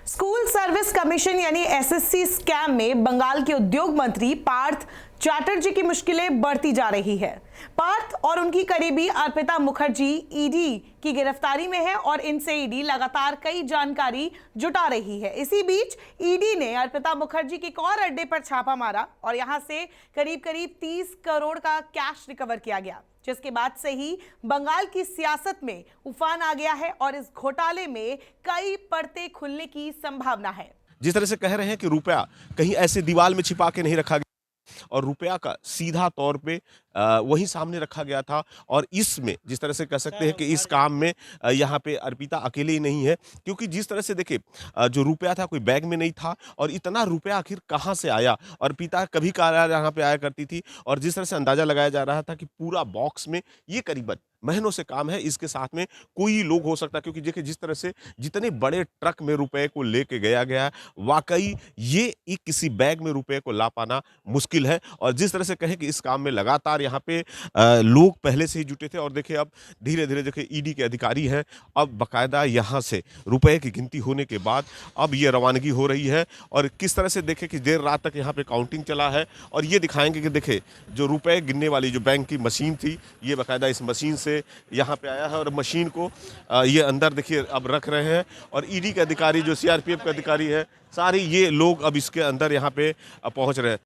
School service commission यानी SSC scam में बंगाल के उद्योग मंत्री पार्थ चैटर्जी की मुश्किलें बढ़ती जा रही है। पार्थ और उनकी करीबी अर्पिता मुखर्जी ईडी की गिरफ्तारी में है और इनसे ईडी लगातार कई जानकारी जुटा रही है। इसी बीच ईडी ने अर्पिता मुखर्जी के एक और अड्डे पर छापा मारा और यहां से करीब 30 करोड़ का कैश रिकवर किया गया, जिसके बाद से ही बंगाल की सियासत में उफान आ गया है और इस घोटाले में कई परतें खुलने की संभावना है। जिस तरह से कह रहे हैं कि रुपया कहीं ऐसे दीवार में छिपा के नहीं रखा गया और रुपया का सीधा तौर पे वही सामने रखा गया था। और इसमें जिस तरह से कह सकते हैं कि इस काम में यहाँ पे अर्पिता अकेले ही नहीं है, क्योंकि जिस तरह से देखिए जो रुपया था कोई बैग में नहीं था और इतना रुपया आखिर कहाँ से आया। अर्पिता कभी कभार यहाँ पे आया करती थी और जिस तरह से अंदाजा लगाया जा रहा था कि पूरा बॉक्स में ये करीबन महीनों से काम है, इसके साथ में कोई लोग हो सकता, क्योंकि देखिए जिस तरह से जितने बड़े ट्रक में रुपए को लेके गया वाकई ये एक किसी बैग में रुपए को ला पाना मुश्किल है। और जिस तरह से कहें कि इस काम में लगातार यहाँ पे लोग पहले से ही जुटे थे और देखिए अब धीरे धीरे देखिए ईडी के अधिकारी हैं, अब बाकायदा यहाँ से रुपए की गिनती होने के बाद अब ये रवानगी हो रही है और किस तरह से देखें कि देर रात तक यहाँ पे काउंटिंग चला है और ये दिखाएंगे कि देखिए जो रुपए गिनने वाली जो बैंक की मशीन थी, ये बाकायदा इस मशीन से यहाँ पे आया है और मशीन को ये अंदर देखिए अब रख रहे हैं और ईडी के अधिकारी जो सीआरपीएफ के अधिकारी है, सारे ये लोग अब इसके अंदर यहाँ पे पहुंच रहे हैं।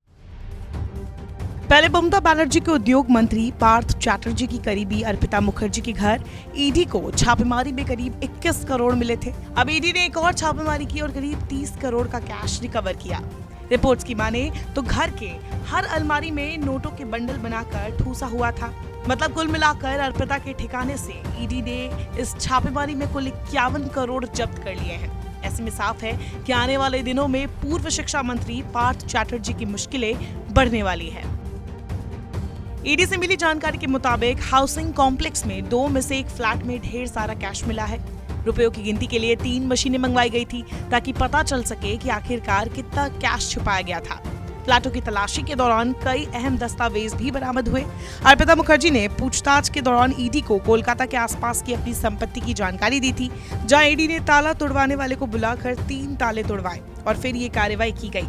पहले ममता बनर्जी के उद्योग मंत्री पार्थ चैटर्जी की करीबी अर्पिता मुखर्जी के घर ईडी को छापेमारी में करीब 21 करोड़ मिले थे। अब ईडी ने एक और छापेमारी की और करीब 30 करोड़ का कैश रिकवर किया। रिपोर्ट्स की माने तो घर के हर अलमारी में नोटों के बंडल बनाकर ठूसा हुआ था। मतलब कुल मिलाकर अर्पिता के ठिकाने से ईडी ने इस छापेमारी में कुल 51 करोड़ जब्त कर लिए हैं। ऐसे में साफ है कि आने वाले दिनों में पूर्व शिक्षा मंत्री पार्थ चैटर्जी की मुश्किलें बढ़ने वाली है। ईडी से मिली जानकारी के मुताबिक हाउसिंग कॉम्प्लेक्स में 2 में से एक फ्लैट में ढेर सारा कैश मिला है। रुपयों की गिनती के लिए 3 मशीनें मंगवाई गई थी ताकि पता चल सके कि आखिरकार कितना कैश छुपाया गया था। फ्लैटों की तलाशी के दौरान कई अहम दस्तावेज भी बरामद हुए। अर्पिता मुखर्जी ने पूछताछ के दौरान ईडी को कोलकाता के आसपास की अपनी संपत्ति की जानकारी दी थी, जहां ईडी ने ताला तोड़वाने वाले को बुलाकर 3 ताले तोड़वाए और फिर ये कार्रवाई की गई।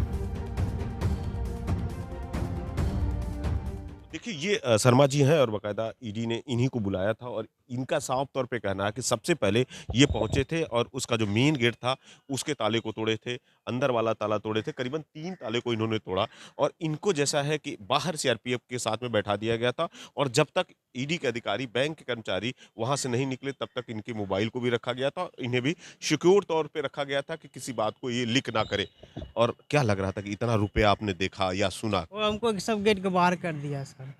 देखिए ये शर्मा जी हैं और बाकायदा ईडी ने इन्हीं को बुलाया था और इनका साफ तौर पे कहना है कि सबसे पहले ये पहुंचे थे और उसका जो मेन गेट था उसके ताले को तोड़े थे, अंदर वाला ताला तोड़े थे, करीबन 3 ताले को इन्होंने तोड़ा और इनको जैसा है कि बाहर सीआरपीएफ के साथ में बैठा दिया गया था और जब तक ईडी के अधिकारी, बैंक के कर्मचारी वहां से नहीं निकले तब तक इनके मोबाइल को भी रखा गया था, इन्हें भी सिक्योर तौर पे रखा गया था कि किसी बात को ये लीक ना करे। और क्या लग रहा था कि इतना रुपया आपने देखा या सुना? वो हमको सब गेट के बाहर कर दिया सर,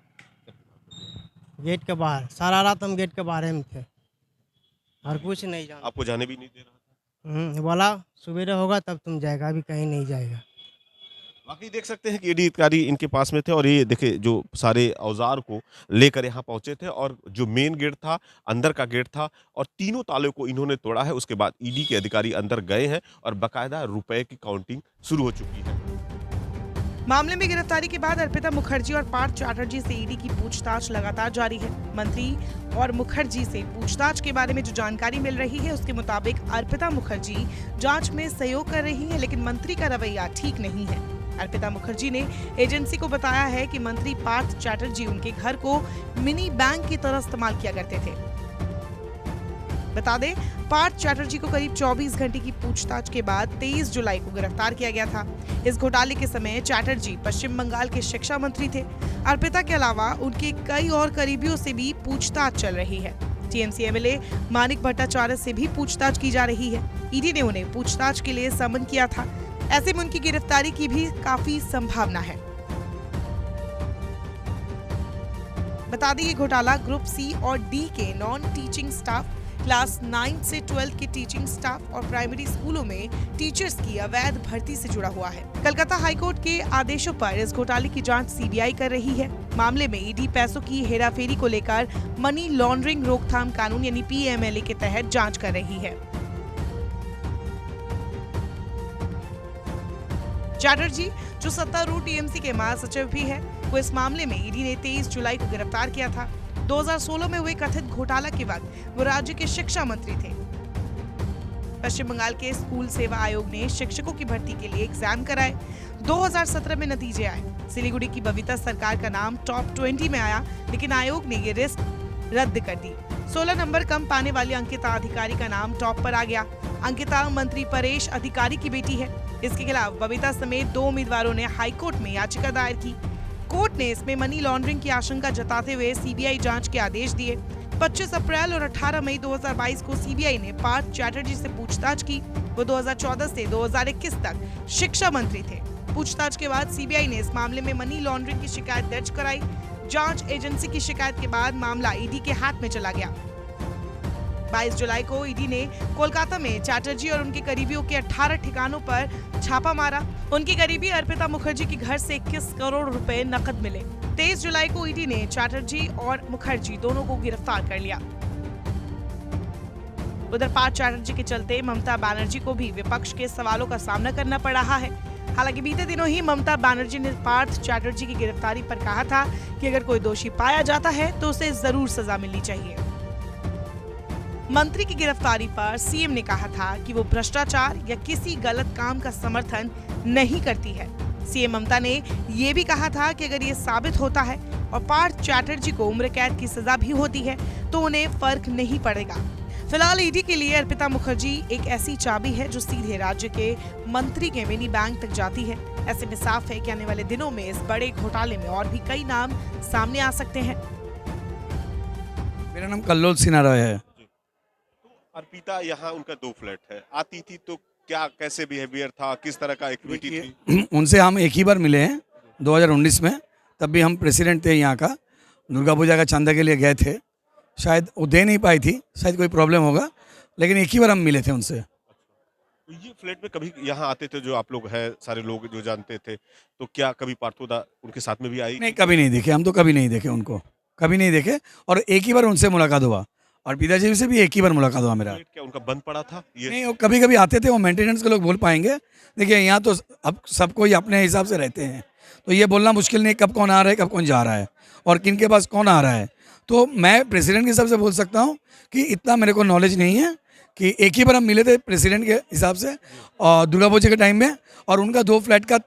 गेट के बाहर सारा रात हम गेट के बाहर में थे और कुछ नहीं जाना। आपको जाने भी नहीं दे रहा था? बोला सुबेरे होगा तब तुम जाएगा, अभी कहीं नहीं जाएगा। बाकी देख सकते हैं कि ईडी अधिकारी इनके पास में थे और ये देखिए जो सारे औजार को लेकर यहाँ पहुंचे थे और जो मेन गेट था, अंदर का गेट था और तीनों तालों को इन्होंने तोड़ा है। उसके बाद ईडी के अधिकारी अंदर गए हैं और बाकायदा रुपए की काउंटिंग शुरू हो चुकी है। मामले में गिरफ्तारी के बाद अर्पिता मुखर्जी और पार्थ चैटर्जी से ईडी की पूछताछ लगातार जारी है। मंत्री और मुखर्जी से पूछताछ के बारे में जो जानकारी मिल रही है उसके मुताबिक अर्पिता मुखर्जी जांच में सहयोग कर रही है, लेकिन मंत्री का रवैया ठीक नहीं है। अर्पिता मुखर्जी ने एजेंसी को बताया है कि मंत्री पार्थ चैटर्जी उनके घर को मिनी बैंक की तरह इस्तेमाल किया करते थे। बता दें, पार्थ चैटर्जी को करीब 24 घंटे की पूछताछ के बाद 23 जुलाई को गिरफ्तार किया गया था। इस घोटाले के समय चैटर्जी पश्चिम बंगाल के शिक्षा मंत्री थे। अर्पिता के अलावा उनके कई और करीबियों से भी पूछताछ चल रही है। टीएमसी एमएलए मानिक भट्टाचार्य से भी पूछताछ की जा रही है। ईडी ने उन्हें पूछताछ के लिए समन किया था। ऐसे में उनकी गिरफ्तारी की भी काफी संभावना है। बता दें, ये घोटाला ग्रुप सी और डी के नॉन टीचिंग स्टाफ, क्लास 9 से 12 के टीचिंग स्टाफ और प्राइमरी स्कूलों में टीचर्स की अवैध भर्ती से जुड़ा हुआ है। कलकत्ता हाईकोर्ट के आदेशों पर इस घोटाले की जांच सीबीआई कर रही है। मामले में ईडी पैसों की हेराफेरी को लेकर मनी लॉन्ड्रिंग रोकथाम कानून यानी पीएमएलए के तहत जांच कर रही है। चैटर्जी, जो सत्तारूढ़ टीएमसी के महासचिव भी है, वो इस मामले में ईडी ने 23 जुलाई को गिरफ्तार किया था। 2016 में हुए कथित घोटाला के वक्त वो राज्य के शिक्षा मंत्री थे। पश्चिम बंगाल के स्कूल सेवा आयोग ने शिक्षकों की भर्ती के लिए एग्जाम कराए। 2017 में नतीजे आए। सिलीगुड़ी की बबीता सरकार का नाम टॉप 20 में आया, लेकिन आयोग ने ये लिस्ट रद्द कर दी। 16 नंबर कम पाने वाली अंकिता अधिकारी का नाम टॉप पर आ गया। अंकिता मंत्री परेश अधिकारी की बेटी है। इसके खिलाफ बबीता समेत 2 उम्मीदवारों ने हाईकोर्ट में याचिका दायर की। कोर्ट ने इसमें मनी लॉन्ड्रिंग की आशंका जताते हुए सीबीआई जांच के आदेश दिए। 25 अप्रैल और 18 मई 2022 को सीबीआई ने पार्थ चैटर्जी से पूछताछ की। वो 2014 से 2021 तक शिक्षा मंत्री थे। पूछताछ के बाद सीबीआई ने इस मामले में मनी लॉन्ड्रिंग की शिकायत दर्ज कराई। जांच एजेंसी की शिकायत के बाद मामला ईडी के हाथ में चला गया। 22 जुलाई को ईडी ने कोलकाता में चैटर्जी और उनके करीबियों के 18 ठिकानों पर छापा मारा। उनकी करीबी अर्पिता मुखर्जी के घर से 21 करोड़ रुपए नकद मिले। 23 जुलाई को ईडी ने चैटर्जी और मुखर्जी दोनों को गिरफ्तार कर लिया। उधर पार्थ चैटर्जी के चलते ममता बनर्जी को भी विपक्ष के सवालों का सामना करना पड़ रहा है। हालांकि बीते दिनों ही ममता बनर्जी ने पार्थ चैटर्जी की गिरफ्तारी पर कहा था कि अगर कोई दोषी पाया जाता है तो उसे जरूर सजा मिलनी चाहिए। मंत्री की गिरफ्तारी पर सीएम ने कहा था कि वो भ्रष्टाचार या किसी गलत काम का समर्थन नहीं करती है। सीएम ममता ने ये भी कहा था कि अगर ये साबित होता है और पार्थ चैटर्जी को उम्र कैद की सजा भी होती है तो उन्हें फर्क नहीं पड़ेगा। फिलहाल ईडी के लिए अर्पिता मुखर्जी एक ऐसी चाबी है जो सीधे राज्य के मंत्री के मिनी बैंक तक जाती है। ऐसे में साफ है कि आने वाले दिनों में इस बड़े घोटाले में और भी कई नाम सामने आ सकते हैं। मेरा नाम कल्लोल सिन्हा रॉय है। अर्पिता यहाँ उनका 2 फ्लैट है, आती थी तो क्या कैसे बिहेवियर था, किस तरह का एक्टिविटी थी? उनसे हम एक ही बार मिले हैं 2019 में। तब भी हम प्रेसिडेंट थे यहाँ का। दुर्गा पूजा का चंदा के लिए गए थे। शायद वो दे नहीं पाई थी, शायद कोई प्रॉब्लम होगा, लेकिन एक ही बार हम मिले थे उनसे। तो ये फ्लैट में कभी यहाँ आते थे जो आप लोग हैं, सारे लोग जो जानते थे, तो क्या कभी पार्थोदा उनके साथ में भी आई? नहीं, कभी नहीं देखे हम तो, कभी नहीं देखे उनको, कभी नहीं देखे। और एक ही बार उनसे मुलाकात हुआ और पिताजी से भी एक ही बार मुलाकात हुआ मेरा। क्या उनका बंद पड़ा था ये? नहीं, वो कभी कभी आते थे। वो मेंटेनेंस के लोग बोल पाएंगे। देखिए यहाँ तो अब सबको ही अपने हिसाब से रहते हैं, तो ये बोलना मुश्किल नहीं कब कौन आ रहा है, कब कौन जा रहा है और किन के पास कौन आ रहा है। तो मैं प्रेसिडेंट के हिसाब से बोल सकता हूँ कि इतना मेरे को नॉलेज नहीं है कि एक ही बार हम मिले थे प्रेसिडेंट के हिसाब से और दुर्गा पूजा के टाइम में। और उनका 2 फ्लैट का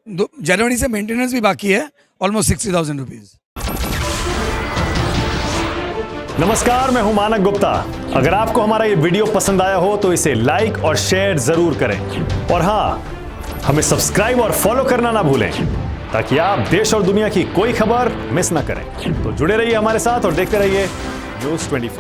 जनवरी से मेंटेनेंस भी बाकी है, ऑलमोस्ट 60,000 रुपीज़। नमस्कार, मैं हूं मानक गुप्ता। अगर आपको हमारा ये वीडियो पसंद आया हो तो इसे लाइक और शेयर जरूर करें और हाँ, हमें सब्सक्राइब और फॉलो करना ना भूलें ताकि आप देश और दुनिया की कोई खबर मिस ना करें। तो जुड़े रहिए हमारे साथ और देखते रहिए न्यूज़ 24।